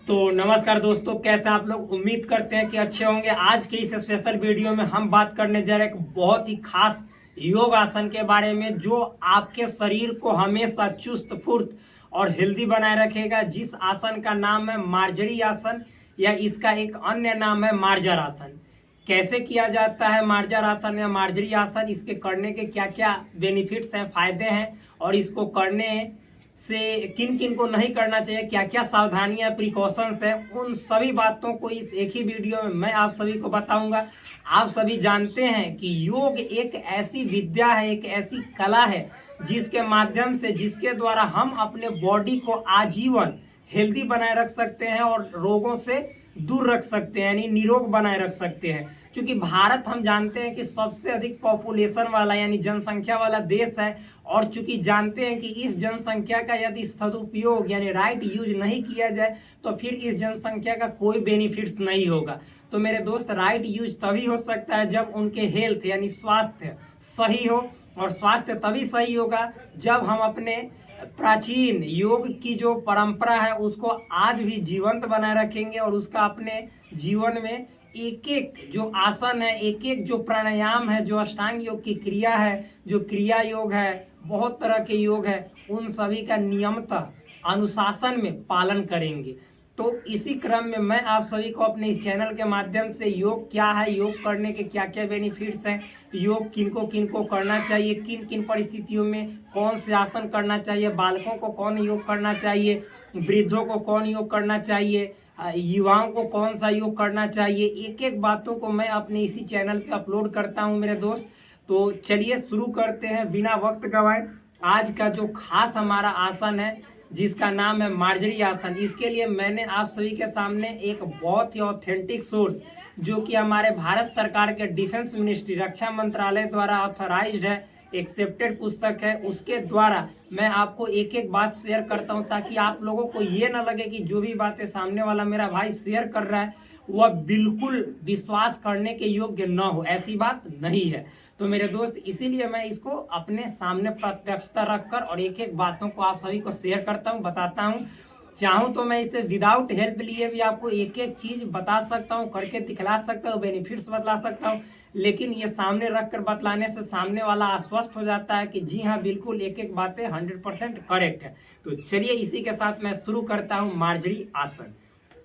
तो नमस्कार दोस्तों, कैसे आप लोग? उम्मीद करते हैं कि अच्छे होंगे। आज के इस स्पेशल वीडियो में हम बात करने जा रहे हैं एक बहुत ही खास योग आसन के बारे में, जो आपके शरीर को हमेशा चुस्त फुर्त और हेल्दी बनाए रखेगा। जिस आसन का नाम है मार्जरी आसन, या इसका एक अन्य नाम है मार्जर आसन। कैसे किया जाता है मार्जर आसन या मार्जरी आसन, इसके करने के क्या क्या बेनिफिट्स हैं, फायदे हैं, और इसको करने से किन किन को नहीं करना चाहिए, क्या क्या सावधानियां प्रिकॉशंस है, उन सभी बातों को इस एक ही वीडियो में मैं आप सभी को बताऊंगा। आप सभी जानते हैं कि योग एक ऐसी विद्या है, एक ऐसी कला है जिसके माध्यम से, जिसके द्वारा हम अपने बॉडी को आजीवन हेल्दी बनाए रख सकते हैं और रोगों से दूर रख सकते हैं, यानी निरोग बनाए रख सकते हैं। क्योंकि भारत हम जानते हैं कि सबसे अधिक पॉपुलेशन वाला यानी जनसंख्या वाला देश है, और चूंकि जानते हैं कि इस जनसंख्या का यदि सदुपयोग यानी राइट यूज नहीं किया जाए तो फिर इस जनसंख्या का कोई बेनिफिट्स नहीं होगा। तो मेरे दोस्त, राइट यूज तभी हो सकता है जब उनके हेल्थ यानी स्वास्थ्य सही हो, और स्वास्थ्य तभी सही होगा जब हम अपने प्राचीन योग की जो परंपरा है उसको आज भी जीवंत बनाए रखेंगे, और उसका अपने जीवन में एक एक जो आसन है, एक एक जो प्राणायाम है, जो अष्टांग योग की क्रिया है, जो क्रिया योग है, बहुत तरह के योग है, उन सभी का नियमतः अनुशासन में पालन करेंगे। तो इसी क्रम में मैं आप सभी को अपने इस चैनल के माध्यम से योग क्या है, योग करने के क्या क्या बेनिफिट्स हैं, योग किनको करना चाहिए, किन किन परिस्थितियों में कौन से आसन करना चाहिए, बालकों को कौन योग करना चाहिए, वृद्धों को कौन योग करना चाहिए, युवाओं को कौन सा योग करना चाहिए, एक एक बातों को मैं अपने इसी चैनल पे अपलोड करता हूं मेरे दोस्त। तो चलिए शुरू करते हैं बिना वक्त गवाए। आज का जो खास हमारा आसन है जिसका नाम है मार्जरी आसन, इसके लिए मैंने आप सभी के सामने एक बहुत ही ऑथेंटिक सोर्स, जो कि हमारे भारत सरकार के डिफेंस मिनिस्ट्री रक्षा मंत्रालय द्वारा ऑथराइज्ड है, एक्सेप्टेड पुस्तक है, उसके द्वारा मैं आपको एक एक बात शेयर करता हूं, ताकि आप लोगों को ये ना लगे कि जो भी बातें सामने वाला मेरा भाई शेयर कर रहा है वह बिल्कुल विश्वास करने के योग्य न हो। ऐसी बात नहीं है। तो मेरे दोस्त, इसीलिए मैं इसको अपने सामने प्रत्यक्षता रखकर और एक एक बातों को आप सभी को शेयर करता हूं, बताता हूं। चाहूं तो मैं इसे विदाउट हेल्प लिए भी आपको एक एक चीज बता सकता हूं, करके दिखला सकता हूं, बेनिफिट्स बतला सकता हूं, लेकिन ये सामने रखकर बतलाने से सामने वाला आश्वस्त हो जाता है कि जी हाँ, बिल्कुल एक एक बातें 100% करेक्ट है। तो चलिए इसी के साथ मैं शुरू करता हूँ मार्जरी आसन।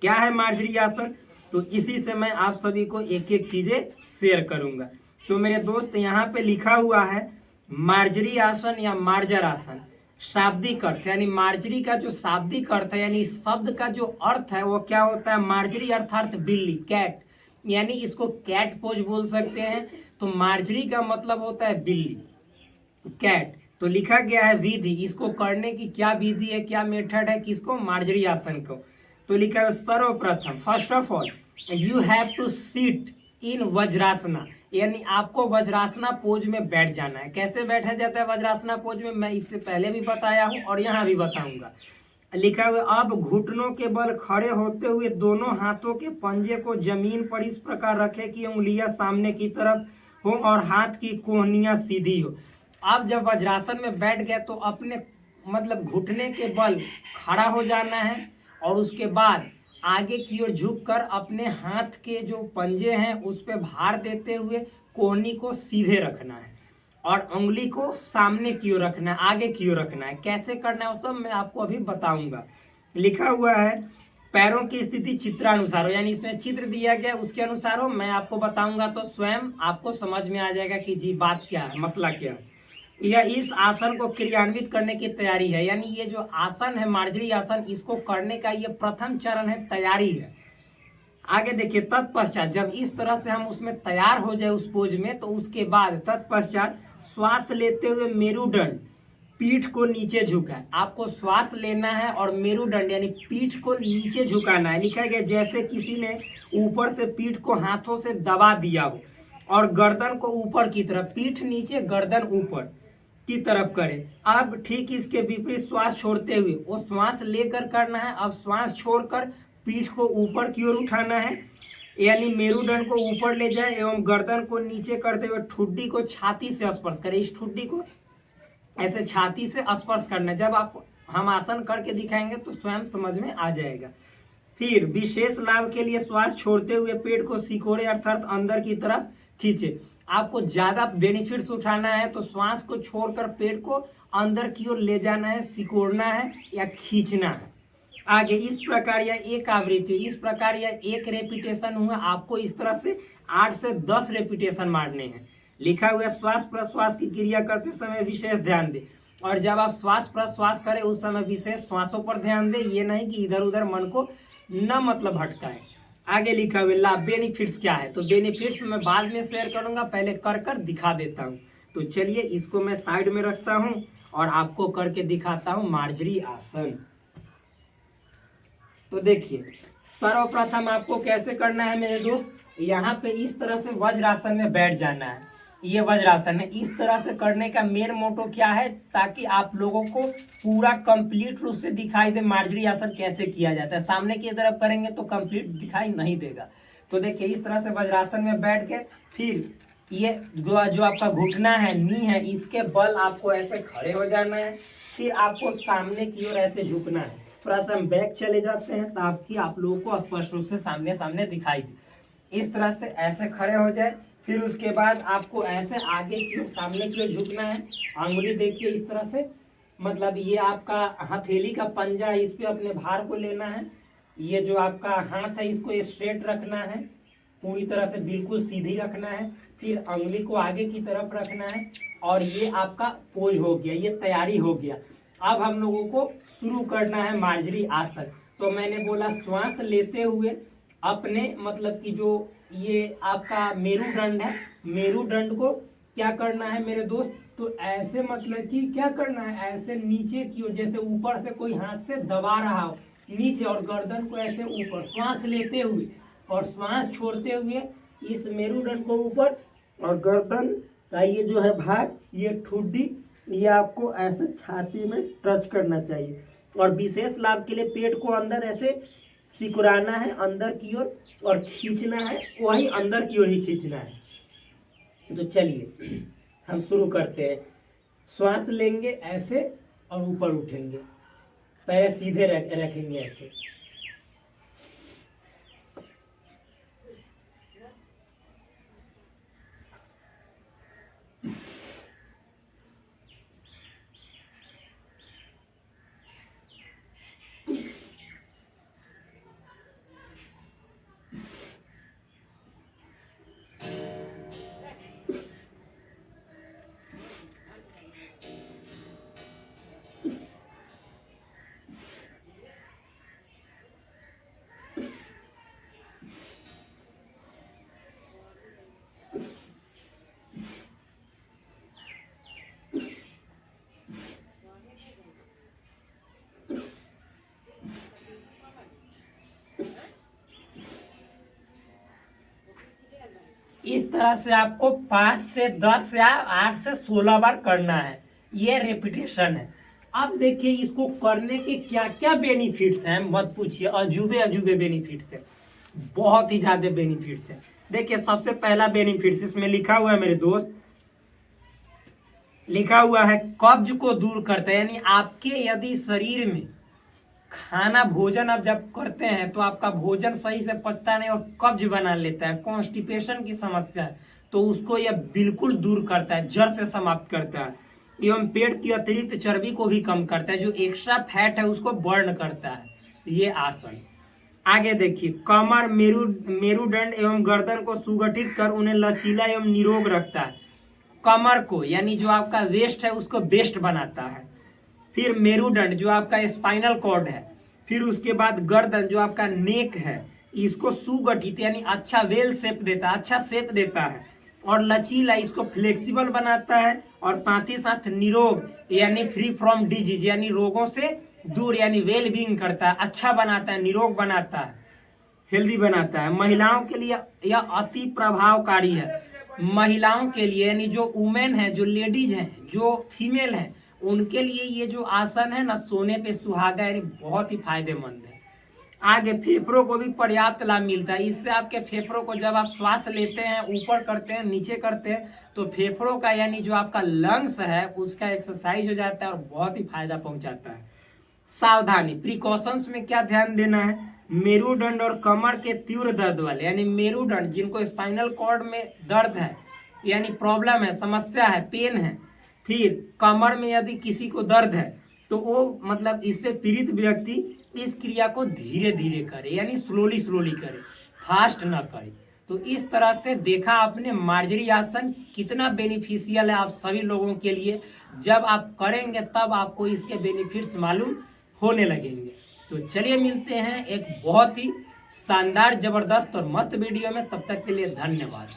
क्या है मार्जरी आसन? तो इसी से मैं आप सभी को एक एक चीजें शेयर करूंगा। तो मेरे दोस्त, यहाँ पे लिखा हुआ है मार्जरी आसन या मार्जर आसन। शाब्दिक अर्थ यानी मार्जरी का जो शाब्दिक अर्थ है, यानी शब्द का जो अर्थ है वो क्या होता है? मार्जरी अर्थात बिल्ली, कैट, यानी इसको कैट पोज बोल सकते हैं। तो मार्जरी का मतलब होता है बिल्ली, कैट। तो लिखा गया है विधि, इसको करने की क्या विधि है, क्या मेथड है, किसको? मार्जरी आसन को। तो लिखा है सर्वप्रथम, first of all you have to sit in Vajrasana, यानी आपको वज्रासना पोज में बैठ जाना है। कैसे बैठा जाता है वज्रासना पोज में, मैं इससे पहले भी बताया हूं और यहाँ भी बताऊंगा। लिखा हुआ, अब घुटनों के बल खड़े होते हुए दोनों हाथों के पंजे को जमीन पर इस प्रकार रखे कि उंगलियां सामने की तरफ हो और हाथ की कोहनियां सीधी हो। आप जब वज्रासन में बैठ गए तो अपने मतलब घुटने के बल खड़ा हो जाना है, और उसके बाद आगे की ओर झुककर अपने हाथ के जो पंजे हैं उस पर भार देते हुए कोहनी को सीधे रखना है, और उंगली को सामने की ओर रखना है, आगे की ओर रखना है। कैसे करना है वो सब मैं आपको अभी बताऊंगा। लिखा हुआ है पैरों की स्थिति चित्रानुसार हो, यानी इसमें चित्र दिया गया उसके अनुसार हो। मैं आपको बताऊंगा तो स्वयं आपको समझ में आ जाएगा कि जी बात क्या है, मसला क्या है। यह इस आसन को क्रियान्वित करने की तैयारी है, यानी ये जो आसन है मार्जरी आसन, इसको करने का ये प्रथम चरण है, तैयारी है। आगे देखिए, तत्पश्चात जब इस तरह से हम उसमें तैयार हो जाए उस पोज में, तो उसके बाद तत्पश्चात श्वास लेते हुए मेरुदंड, पीठ को नीचे झुकाए। आपको श्वास लेना है और मेरुदंड यानी पीठ को नीचे झुकाना है। लिखा गया जैसे किसी ने ऊपर से पीठ को हाथों से दबा दिया हो, और गर्दन को ऊपर की तरफ, पीठ नीचे गर्दन ऊपर की तरफ करें। अब ठीक इसके विपरीत श्वास छोड़ते हुए, वो श्वास लेकर करना है, अब श्वास छोड़कर पीठ को ऊपर की ओर उठाना है, यानी मेरुदंड को ऊपर ले जाए एवं गर्दन को नीचे करते हुए ठुड्डी को छाती से स्पर्श करें। इस ठुड्डी को ऐसे छाती से स्पर्श करना है। जब आप हम आसन करके दिखाएंगे तो स्वयं समझ में आ जाएगा। फिर विशेष लाभ के लिए श्वास छोड़ते हुए पेट को सिकोड़े अर्थात अंदर की तरफ खींचे। आपको ज्यादा बेनिफिट्स उठाना है तो श्वास को छोड़कर पेट को अंदर की ओर ले जाना है, सिकोड़ना है या खींचना है। आगे इस प्रकार या एक आवृत्ति, इस प्रकार या एक रेपिटेशन हुआ। आपको इस तरह से 8 से 10 रेपिटेशन मारने हैं। लिखा हुआ है श्वास प्रश्वास की क्रिया करते समय विशेष ध्यान दे, और जब आप श्वास प्रश्वास करें उस समय विशेष श्वासों पर ध्यान दे, ये नहीं कि इधर उधर मन को न मतलब भटकाए। आगे लिखा हुआ लाभ बेनिफिट्स क्या है, तो बेनिफिट्स मैं बाद में शेयर करूंगा, पहले कर दिखा देता हूं। तो चलिए इसको मैं साइड में रखता हूं और आपको करके दिखाता हूं मार्जरी आसन। तो देखिए सर्वप्रथम आपको कैसे करना है मेरे दोस्त, यहाँ पे इस तरह से वज्रासन में बैठ जाना है। ये वज्रासन है, इस तरह से करने का मेन मोटो क्या है, ताकि आप लोगों को पूरा कंप्लीट रूप से दिखाई दे मार्जरी आसन कैसे किया जाता है। सामने की तरफ करेंगे तो कंप्लीट दिखाई नहीं देगा। तो देखिए इस तरह से वज्रासन में बैठ के फिर ये जो आपका घुटना है, नी है, इसके बल आपको ऐसे खड़े हो जाना है। फिर आपको सामने की ओर ऐसे झुकना है। थोड़ा सा हम बैक चले जाते हैं ताकि आप लोगों को स्पष्ट रूप से सामने सामने दिखाई दे। इस तरह से ऐसे खड़े हो जाए। फिर उसके बाद आपको ऐसे आगे की ओर सामने की ओर झुकना है। अंगुली देखिए इस तरह से, मतलब ये आपका हथेली का पंजा है, इस पे अपने भार को लेना है। ये जो आपका हाथ है इसको स्ट्रेट रखना है, पूरी तरह से बिल्कुल सीधी रखना है। फिर अंगुली को आगे की तरफ रखना है और ये आपका पोज हो गया, ये तैयारी हो गया। अब हम लोगों को शुरू करना है मार्जरी आसन। तो मैंने बोला श्वास लेते हुए अपने मतलब कि जो ये आपका मेरुदंड है, मेरुदंड को क्या करना है मेरे दोस्त, तो ऐसे मतलब कि क्या करना है, ऐसे नीचे की ओर, जैसे ऊपर से कोई हाथ से दबा रहा हो नीचे, और गर्दन को ऐसे ऊपर श्वास लेते हुए और श्वास छोड़ते हुए इस मेरुदंड को ऊपर, और गर्दन का ये जो है भाग, ये ठुड्डी, ये आपको ऐसे छाती में टच करना चाहिए। और विशेष लाभ के लिए पेट को अंदर ऐसे सिकुड़ाना है अंदर की ओर और खींचना है, वही अंदर की ओर ही खींचना है। तो चलिए हम शुरू करते हैं। श्वास लेंगे ऐसे और ऊपर उठेंगे, पैर सीधे रखेंगे ऐसे। इस तरह से आपको 5 से 10 या 8 से 16 बार करना है। ये रेपिटेशन है। अब देखिए इसको करने के क्या क्या बेनिफिट्स हैं, मत पूछिए, अजूबे अजूबे बेनिफिट्स है, बहुत ही ज्यादा बेनिफिट्स है। देखिए सबसे पहला बेनिफिट्स इसमें लिखा हुआ है मेरे दोस्त, लिखा हुआ है कब्ज को दूर करता है। यानी आपके यदि शरीर में खाना भोजन आप जब करते हैं तो आपका भोजन सही से पचता नहीं और कब्ज बना लेता है, कॉन्स्टिपेशन की समस्या है, तो उसको यह बिल्कुल दूर करता है, जड़ से समाप्त करता है। एवं पेट की अतिरिक्त चर्बी को भी कम करता है, जो एक्स्ट्रा फैट है उसको बर्न करता है ये आसन। आगे देखिए कमर मेरुदंड एवं गर्दन को सुगठित कर उन्हें लचीला एवं निरोग रखता है। कमर को यानी जो आपका वेस्ट है उसको बेस्ट बनाता है। फिर मेरुदंड जो आपका स्पाइनल कॉर्ड है, फिर उसके बाद गर्दन जो आपका नेक है, इसको सुगठित यानी अच्छा वेल शेप देता है, अच्छा शेप देता है। और लचीला इसको फ्लेक्सिबल बनाता है, और साथ ही साथ निरोग यानी फ्री फ्रॉम डिजीज यानी रोगों से दूर यानी वेल बीइंग करता है, अच्छा बनाता है, निरोग बनाता है, हेल्दी बनाता है। महिलाओं के लिए यह अति प्रभावकारी है। महिलाओं के लिए यानी जो वुमेन है, जो लेडीज हैं, जो फीमेल हैं, उनके लिए ये जो आसन है ना, सोने पे सुहागा यानी बहुत ही फायदेमंद है। आगे फेफड़ों को भी पर्याप्त लाभ मिलता है। इससे आपके फेफड़ों को जब आप श्वास लेते हैं, ऊपर करते हैं, नीचे करते हैं, तो फेफड़ों का यानी जो आपका लंग्स है उसका एक्सरसाइज हो जाता है और बहुत ही फायदा पहुंचाता है। सावधानी प्रिकॉशंस में क्या ध्यान देना है, मेरुदंड और कमर के तीव्र दर्द वाले, यानी मेरुदंड जिनको स्पाइनल कॉर्ड में दर्द है, यानी प्रॉब्लम है, समस्या है, पेन है, फिर कमर में यदि किसी को दर्द है तो वो मतलब इससे पीड़ित व्यक्ति इस क्रिया को धीरे धीरे करे, यानी स्लोली स्लोली करे, फास्ट ना करे। तो इस तरह से देखा आपने मार्जरी आसन कितना बेनिफिशियल है आप सभी लोगों के लिए। जब आप करेंगे तब आपको इसके बेनिफिट्स मालूम होने लगेंगे। तो चलिए मिलते हैं एक बहुत ही शानदार, जबरदस्त और मस्त वीडियो में। तब तक के लिए धन्यवाद।